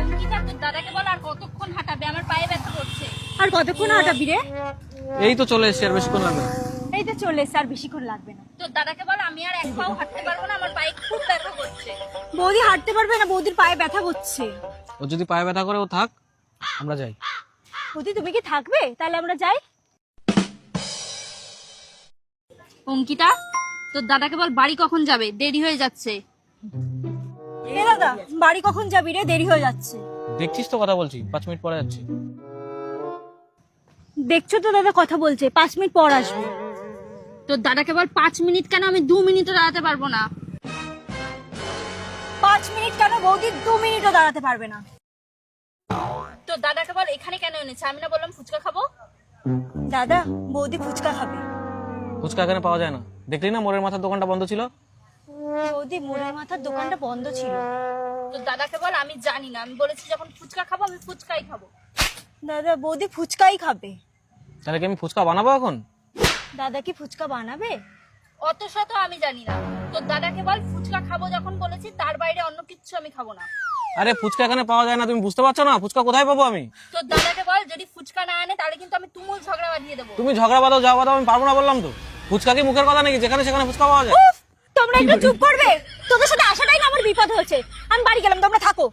অঙ্কিতা, তোর দাদাকে বল আর কতক্ষণ হাঁটাবে, আমার পায়ে ব্যথা করছে। আর কতক্ষণ হাঁটাবি রে? এই তো চলে এসেছি, আর বেশিক্ষণ লাগবে না। এই তো চলে এসে, আর বেশিক্ষণ লাগবে না। তোর দাদাকে বল আমি আর এক পাও হাঁটতে পারবো না, আমার পায়ে খুব ব্যথা করছে। বৌদি হাঁটতে পারবে না, বৌদির পায়ে ব্যথা করছে। ও যদি পায়ে ব্যথা করে ও থাক, আমরা যাই। বৌদি তুমি কি থাকবে? তাহলে আমরা যাই। অঙ্কিতা, তোর দাদাকে বল বাড়ি কখন যাবে, দেরি হয়ে যাচ্ছে। এ দাদা, বাড়ি কখন যাবি রে? দেরি হয়ে যাচ্ছে। দেখছিস তো কথা বলছি, 5 মিনিট পরে যাচ্ছি। দেখছো তো দাদা কথা বলছে, 5 মিনিট পর আসবে। তোর দাদাকে বল 5 মিনিট কেন, আমি 2 মিনিটও দাঁড়াতে পারবো না। 5 মিনিট কেন বৌদি, 2 মিনিটও দাঁড়াতে পারবে না। তোর দাদাকে বল এখানে কেন এনেছে, আমি না বললাম ফুচকা খাবো। দাদা, বৌদি ফুচকা খাবে। ফুচকা এখানে পাওয়া যায় না, দেখলি না মোড়ের মাথার দোকানটা বন্ধ ছিল। বৌদি মোড়ের মাথার দোকানটা বন্ধ ছিল। তোর দাদাকে বল আমি জানি না, আমি বলেছি যখন ফুচকা খাবো আমি ফুচকাই খাবো। দাদা, বৌদি ফুচকাই খাবে। তাহলে কি আমি ফুচকা বানাবো এখন? দাদা কি ফুচকা বানাবে? অত শত আমি জানি না। তোর দাদাকে বল ফুচকা খাবো যখন বলেছি, তার বাইরে অন্য কিচ্ছু আমি খাবো না। আরে ফুচকা এখানে পাওয়া যায় না, তুমি বুঝতে পারছো না? ফুচকা কোথায় পাবো আমি? তোর দাদাকে বল যদি ফুচকা না আনে তাহলে কিন্তু আমি তুমুল ঝগড়া বাঁধিয়ে দেবো। তুমি ঝগড়া বাঁধাও, যা বাঁধাও, আমি পারবো না বললাম তো। ফুচকা কি মুখের কথা নাকি, যেখানে সেখানে ফুচকা পাওয়া যায়? উফ, তোমরা একটু চুপ করবে? তোদের সাথে আসাটাই না আমার বিপদ হয়েছে। আমি বাড়ি গেলাম, তোমরা থাকো।